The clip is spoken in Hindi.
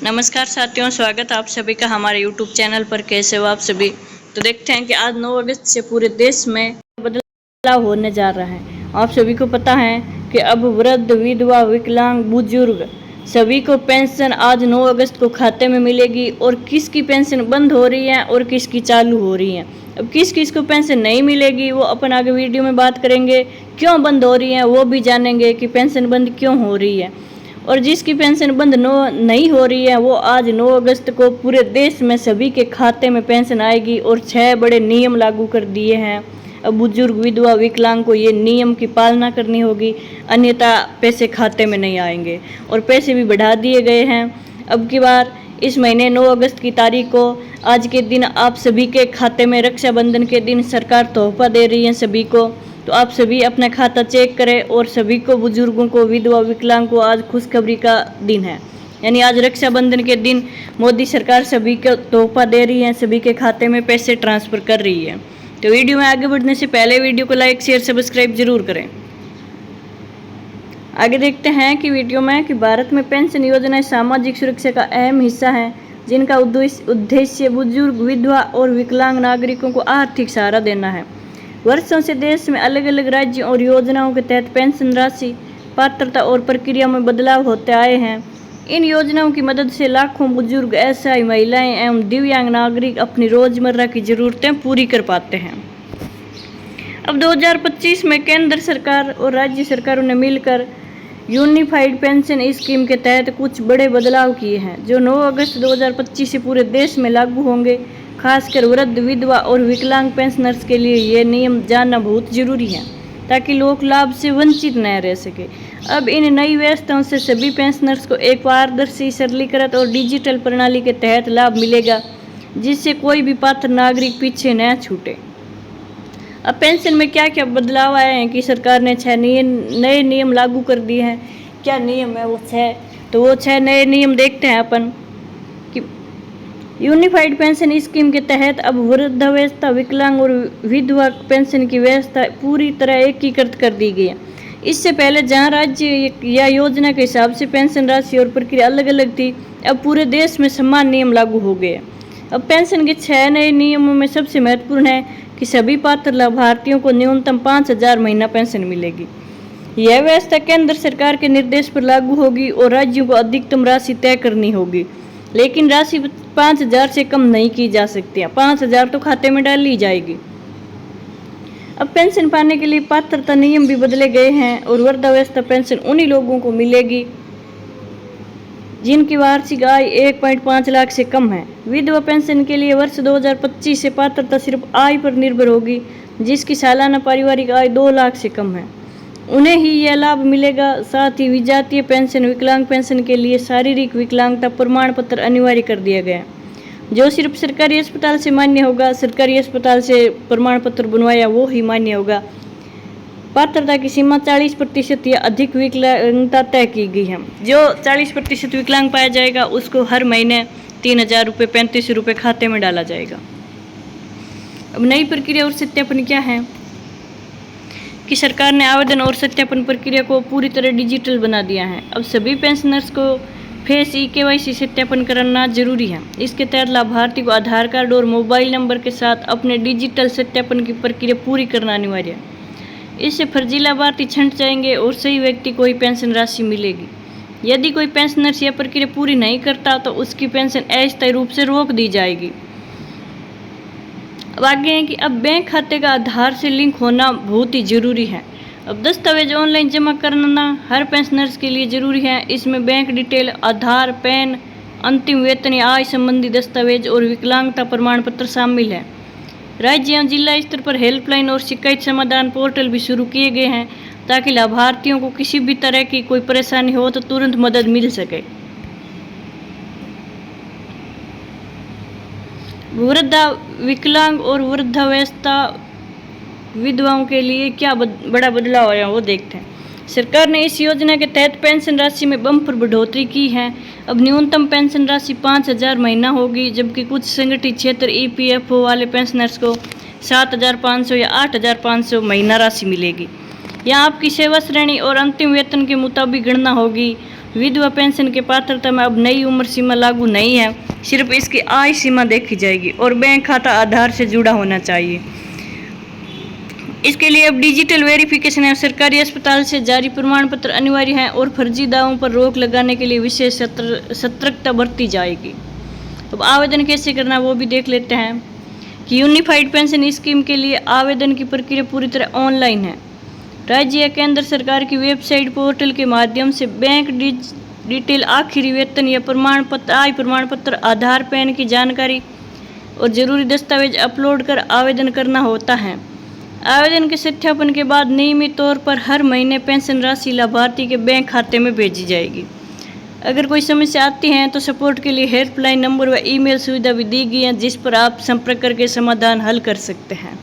नमस्कार साथियों, स्वागत है आप सभी का हमारे YouTube चैनल पर। कैसे हो आप सभी। तो देखते हैं कि आज 9 अगस्त से पूरे देश में बदलाव होने जा रहा है। आप सभी को पता है कि अब वृद्ध, विधवा, विकलांग, बुजुर्ग सभी को पेंशन आज 9 अगस्त को खाते में मिलेगी। और किसकी पेंशन बंद हो रही है और किसकी चालू हो रही है। अब किस किस को पेंशन नहीं मिलेगी वो अपन आगे वीडियो में बात करेंगे। क्यों बंद हो रही है वो भी जानेंगे कि पेंशन बंद क्यों हो रही है। और जिसकी पेंशन बंद नहीं हो रही है वो आज 9 अगस्त को पूरे देश में सभी के खाते में पेंशन आएगी। और 6 बड़े नियम लागू कर दिए हैं। अब बुजुर्ग, विधवा, विकलांग को ये नियम की पालना करनी होगी, अन्यथा पैसे खाते में नहीं आएंगे। और पैसे भी बढ़ा दिए गए हैं। अब की बार इस महीने 9 अगस्त की तारीख को आज के दिन आप सभी के खाते में रक्षाबंधन के दिन सरकार तोहफा दे रही है सभी को। तो आप सभी अपना खाता चेक करें। और सभी को, बुजुर्गों को, विधवा, विकलांग को आज खुशखबरी का दिन है। यानी आज रक्षाबंधन के दिन मोदी सरकार सभी को तोहफा दे रही है, सभी के खाते में पैसे ट्रांसफ़र कर रही है। तो वीडियो में आगे बढ़ने से पहले वीडियो को लाइक, शेयर, सब्सक्राइब जरूर करें। आगे देखते हैं कि वीडियो में कि भारत में पेंशन योजनाएं सामाजिक सुरक्षा का अहम हिस्सा है, जिनका उद्देश्य बुजुर्ग, विधवा और विकलांग नागरिकों को आर्थिक सहारा देना है। वर्षों से देश में अलग अलग राज्यों और योजनाओं के तहत पेंशन राशि, पात्रता और प्रक्रिया में बदलाव होते आए हैं। इन योजनाओं की मदद से लाखों बुजुर्ग, असहाय महिलाएं एवं दिव्यांग नागरिक अपनी रोजमर्रा की जरूरतें पूरी कर पाते हैं। अब 2025 में केंद्र सरकार और राज्य सरकारों ने मिलकर यूनिफाइड पेंशन स्कीम के तहत कुछ बड़े बदलाव किए हैं, जो 9 अगस्त 2025 से पूरे देश में लागू होंगे। खासकर वृद्ध, विधवा और विकलांग पेंशनर्स के लिए ये नियम जानना बहुत जरूरी है, ताकि लोग लाभ से वंचित न रह सके। अब इन नई व्यवस्थाओं से सभी पेंशनर्स को एक पारदर्शी, सरलीकृत और डिजिटल प्रणाली के तहत लाभ मिलेगा, जिससे कोई भी पात्र नागरिक पीछे न छूटे। अब पेंशन में क्या क्या बदलाव आए हैं कि सरकार ने 6 नए नियम लागू कर दिए हैं। क्या नियम है वो 6? तो वो 6 नए नियम देखते हैं अपन कि यूनिफाइड पेंशन स्कीम के तहत अब वृद्धावस्था, विकलांग और विधवा पेंशन की व्यवस्था पूरी तरह एकीकृत कर दी गई है। इससे पहले जहां राज्य या योजना के हिसाब से पेंशन राशि और प्रक्रिया अलग अलग थी, अब पूरे देश में समान नियम लागू हो गए। अब पेंशन के 6 नए नियमों में सबसे महत्वपूर्ण है कि सभी पात्र लाभार्थियों को न्यूनतम 5,000 महीना पेंशन मिलेगी। यह व्यवस्था केंद्र सरकार के निर्देश पर लागू होगी और राज्यों को अधिकतम राशि तय करनी होगी, लेकिन राशि 5,000 से कम नहीं की जा सकती है। 5,000 तो खाते में डाल ली जाएगी। अब पेंशन पाने के लिए पात्रता नियम भी बदले गए हैं और वृद्धावस्था पेंशन उन्हीं लोगों को मिलेगी जिनकी वार्षिक आय 1.5 लाख से कम है। विधवा पेंशन के लिए वर्ष 2025 से पात्रता सिर्फ आय पर निर्भर होगी, जिसकी सालाना पारिवारिक आय 2 लाख से कम है। उन्हें ही यह लाभ मिलेगा। साथ ही विजातीय पेंशन, विकलांग पेंशन के लिए शारीरिक विकलांगता प्रमाण पत्र अनिवार्य कर दिया गया है, जो सिर्फ सरकारी अस्पताल से मान्य होगा। सरकारी अस्पताल से प्रमाण पत्र बनवाया वो ही मान्य होगा। पात्रता की सीमा 40% या अधिक विकलांगता तय की गई है। जो 40% विकलांग पाया जाएगा उसको हर महीने 3,000 रुपये, 35 रुपये खाते में डाला जाएगा। अब नई प्रक्रिया और सत्यापन क्या है कि सरकार ने आवेदन और सत्यापन प्रक्रिया को पूरी तरह डिजिटल बना दिया है। अब सभी पेंशनर्स को फेस KYC सत्यापन कराना जरूरी है। इसके तहत लाभार्थी को आधार कार्ड और मोबाइल नंबर के साथ अपने डिजिटल सत्यापन की प्रक्रिया पूरी करना अनिवार्य है। इससे फर्जी लाभार्थी छंट जाएंगे और सही व्यक्ति को ही पेंशन राशि मिलेगी। यदि कोई पेंशनर यह प्रक्रिया पूरी नहीं करता तो उसकी पेंशन अस्थायी रूप से रोक दी जाएगी। अब आगे है कि अब बैंक खाते का आधार से लिंक होना बहुत ही जरूरी है। अब दस्तावेज ऑनलाइन जमा करना हर पेंशनर्स के लिए जरूरी है। इसमें बैंक डिटेल, आधार, पैन, अंतिम वेतन या आय संबंधी दस्तावेज और विकलांगता प्रमाण पत्र शामिल है। राज्य एवं जिला स्तर पर हेल्पलाइन और शिकायत समाधान पोर्टल भी शुरू किए गए हैं, ताकि लाभार्थियों को किसी भी तरह की कोई परेशानी हो तो तुरंत मदद मिल सके। वृद्धा, विकलांग और वृद्धावस्था विधवाओं के लिए क्या बड़ा बदलाव आया वो देखते हैं। सरकार ने इस योजना के तहत पेंशन राशि में बम्पर बढ़ोतरी की है। अब न्यूनतम पेंशन राशि 5,000 महीना होगी, जबकि कुछ संगठित क्षेत्र EPFO वाले पेंशनर्स को 7,500 या 8,500 महीना राशि मिलेगी। यहाँ आपकी सेवा श्रेणी और अंतिम वेतन के मुताबिक गणना होगी। विधवा पेंशन के पात्रता में अब नई उम्र सीमा लागू नहीं है, सिर्फ इसकी आय सीमा देखी जाएगी और बैंक खाता आधार से जुड़ा होना चाहिए। इसके लिए अब डिजिटल वेरिफिकेशन है, सरकारी अस्पताल से जारी प्रमाण पत्र अनिवार्य है और फर्जी दावों पर रोक लगाने के लिए विशेष सतर्कता बरती जाएगी। अब आवेदन कैसे करना वो भी देख लेते हैं कि यूनिफाइड पेंशन स्कीम के लिए आवेदन की प्रक्रिया पूरी तरह ऑनलाइन है। राज्य या केंद्र सरकार की वेबसाइट पोर्टल के माध्यम से बैंक डिटेल, आखिरी वेतन या प्रमाण पत्र, आय प्रमाण पत्र, आधार, पैन की जानकारी और जरूरी दस्तावेज अपलोड कर आवेदन करना होता है। आवेदन के सत्यापन के बाद नियमित तौर पर हर महीने पेंशन राशि लाभार्थी के बैंक खाते में भेजी जाएगी। अगर कोई समस्या आती है तो सपोर्ट के लिए हेल्पलाइन नंबर व ईमेल सुविधा भी दी गई है, जिस पर आप संपर्क करके समाधान हल कर सकते हैं।